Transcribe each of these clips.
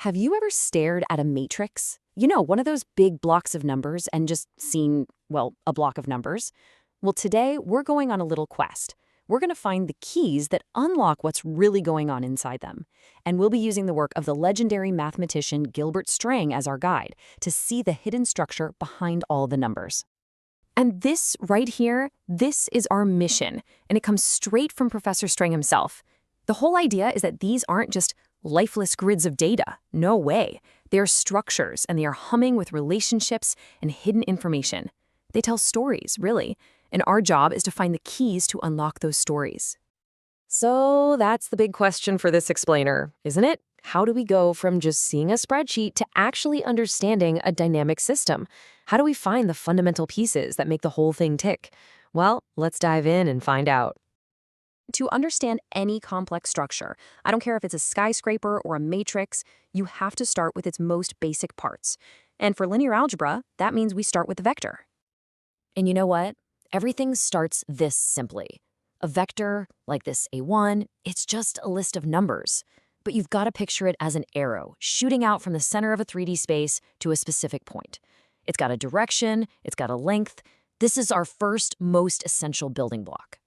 Have you ever stared at a matrix? You know, one of those big blocks of numbers and just seen, well, a block of numbers? Well, today we're going on a little quest. We're going to find the keys that unlock what's really going on inside them. And we'll be using the work of the legendary mathematician Gilbert Strang as our guide to see the hidden structure behind all the numbers. And this right here, this is our mission, and it comes straight from Professor Strang himself. The whole idea is that these aren't just lifeless grids of data. No way. They are structures, and they are humming with relationships and hidden information. They tell stories, really, and our job is to find the keys to unlock those stories. So that's the big question for this explainer, isn't it? How do we go from just seeing a spreadsheet to actually understanding a dynamic system? How do we find the fundamental pieces that make the whole thing tick? Well, let's dive in and find out. To understand any complex structure, I don't care if it's a skyscraper or a matrix, you have to start with its most basic parts. And for linear algebra, that means we start with the vector. And you know what? Everything starts this simply. A vector, like this A1, it's just a list of numbers. But you've got to picture it as an arrow shooting out from the center of a 3D space to a specific point. It's got a direction, it's got a length. This is our first, most essential building block.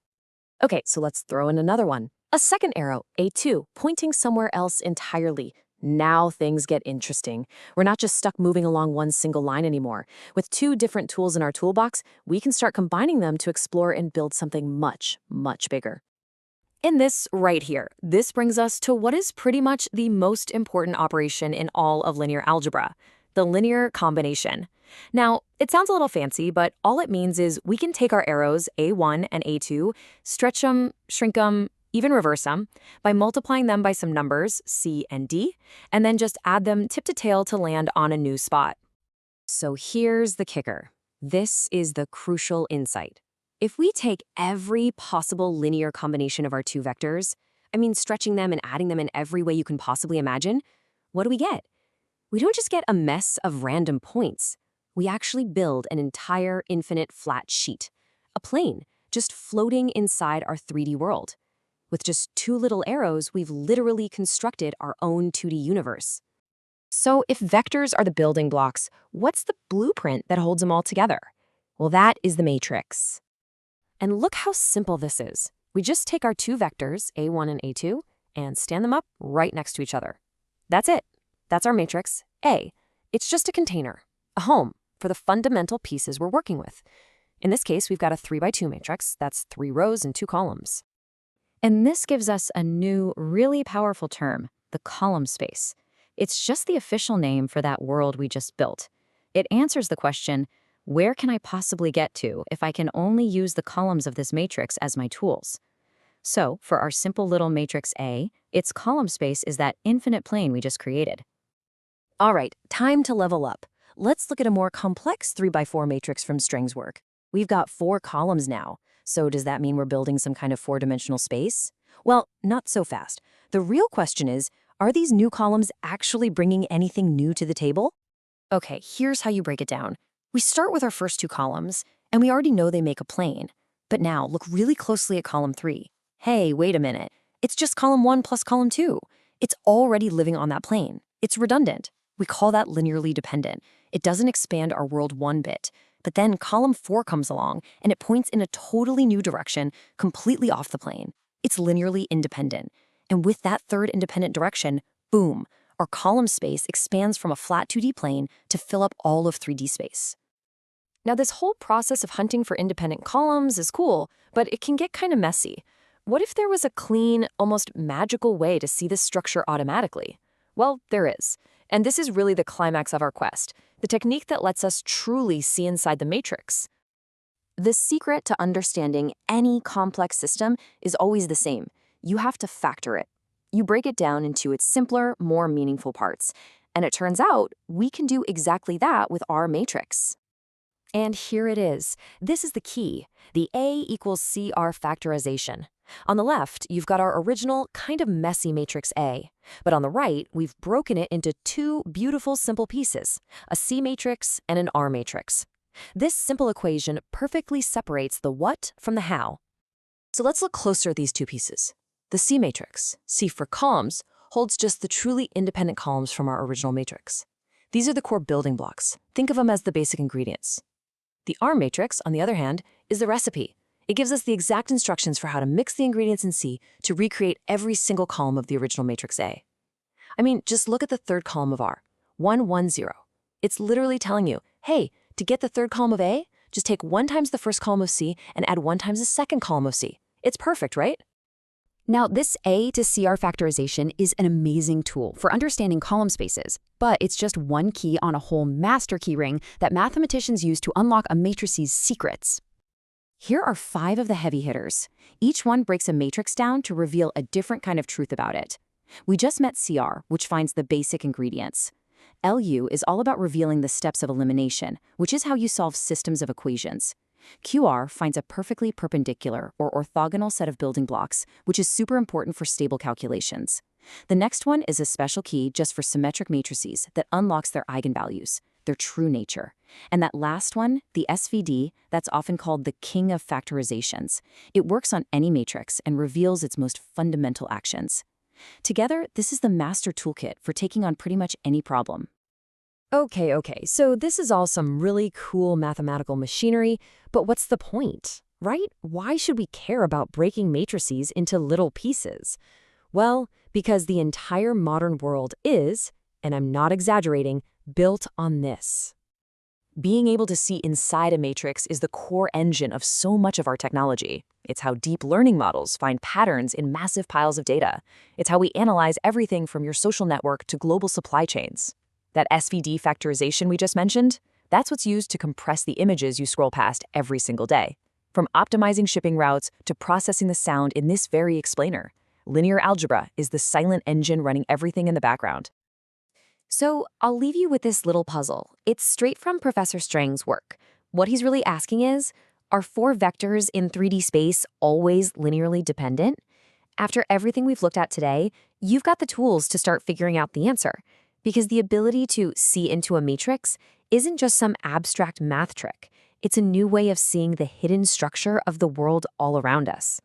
Okay, so let's throw in another one. A second arrow, A2, pointing somewhere else entirely. Now things get interesting. We're not just stuck moving along one single line anymore. With two different tools in our toolbox, we can start combining them to explore and build something much, much bigger. In this right here, this brings us to what is pretty much the most important operation in all of linear algebra, the linear combination. Now, it sounds a little fancy, but all it means is we can take our arrows, A1 and A2, stretch them, shrink them, even reverse them, by multiplying them by some numbers, C and D, and then just add them tip to tail to land on a new spot. So here's the kicker. This is the crucial insight. If we take every possible linear combination of our two vectors, stretching them and adding them in every way you can possibly imagine, what do we get? We don't just get a mess of random points. We actually build an entire infinite flat sheet, a plane, just floating inside our 3D world. With just two little arrows, we've literally constructed our own 2D universe. So if vectors are the building blocks, what's the blueprint that holds them all together? Well, that is the matrix. And look how simple this is. We just take our two vectors, A1 and A2, and stand them up right next to each other. That's it. That's our matrix, A. It's just a container, a home for the fundamental pieces we're working with. In this case, we've got a 3x2 matrix. That's 3 rows and 2 columns. And this gives us a new, really powerful term, the column space. It's just the official name for that world we just built. It answers the question, where can I possibly get to if I can only use the columns of this matrix as my tools? So, for our simple little matrix A, its column space is that infinite plane we just created. All right, time to level up. Let's look at a more complex 3x4 matrix from Strang's work. We've got 4 columns now. So does that mean we're building some kind of 4-dimensional space? Well, not so fast. The real question is, are these new columns actually bringing anything new to the table? Okay, here's how you break it down. We start with our first 2 columns, and we already know they make a plane. But now, look really closely at column 3. Hey, wait a minute. It's just column 1 plus column 2. It's already living on that plane. It's redundant. We call that linearly dependent. It doesn't expand our world one bit. But then column 4 comes along, and it points in a totally new direction, completely off the plane. It's linearly independent. And with that third independent direction, boom, our column space expands from a flat 2D plane to fill up all of 3D space. Now, this whole process of hunting for independent columns is cool, but it can get kind of messy. What if there was a clean, almost magical way to see this structure automatically? Well, there is. And this is really the climax of our quest, the technique that lets us truly see inside the matrix. The secret to understanding any complex system is always the same. You have to factor it. You break it down into its simpler, more meaningful parts. And it turns out we can do exactly that with our matrix. And here it is. This is the key, the A equals CR factorization. On the left, you've got our original, kind of messy matrix A. But on the right, we've broken it into 2 beautiful, simple pieces, a C matrix and an R matrix. This simple equation perfectly separates the what from the how. So let's look closer at these 2 pieces. The C matrix, C for columns, holds just the truly independent columns from our original matrix. These are the core building blocks. Think of them as the basic ingredients. The R matrix, on the other hand, is the recipe. It gives us the exact instructions for how to mix the ingredients in C to recreate every single column of the original matrix A. I mean, just look at the third column of R, 1, 1, 0. It's literally telling you, hey, to get the third column of A, just take 1 times the first column of C and add 1 times the second column of C. It's perfect, right? Now, this A to CR factorization is an amazing tool for understanding column spaces, but it's just one key on a whole master key ring that mathematicians use to unlock a matrice's secrets. Here are 5 of the heavy hitters. Each one breaks a matrix down to reveal a different kind of truth about it. We just met CR, which finds the basic ingredients. LU is all about revealing the steps of elimination, which is how you solve systems of equations. QR finds a perfectly perpendicular or orthogonal set of building blocks, which is super important for stable calculations. The next one is a special key just for symmetric matrices that unlocks their eigenvalues, their true nature. And that last one, the SVD, that's often called the king of factorizations. It works on any matrix and reveals its most fundamental actions. Together, this is the master toolkit for taking on pretty much any problem. Okay, so this is all some really cool mathematical machinery, but what's the point, right? Why should we care about breaking matrices into little pieces? Well, because the entire modern world is, and I'm not exaggerating, built on this. Being able to see inside a matrix is the core engine of so much of our technology. It's how deep learning models find patterns in massive piles of data. It's how we analyze everything from your social network to global supply chains. That SVD factorization we just mentioned, that's what's used to compress the images you scroll past every single day. From optimizing shipping routes to processing the sound in this very explainer, linear algebra is the silent engine running everything in the background. So I'll leave you with this little puzzle. It's straight from Professor Strang's work. What he's really asking is, are 4 vectors in 3D space always linearly dependent? After everything we've looked at today, you've got the tools to start figuring out the answer. Because the ability to see into a matrix isn't just some abstract math trick. It's a new way of seeing the hidden structure of the world all around us.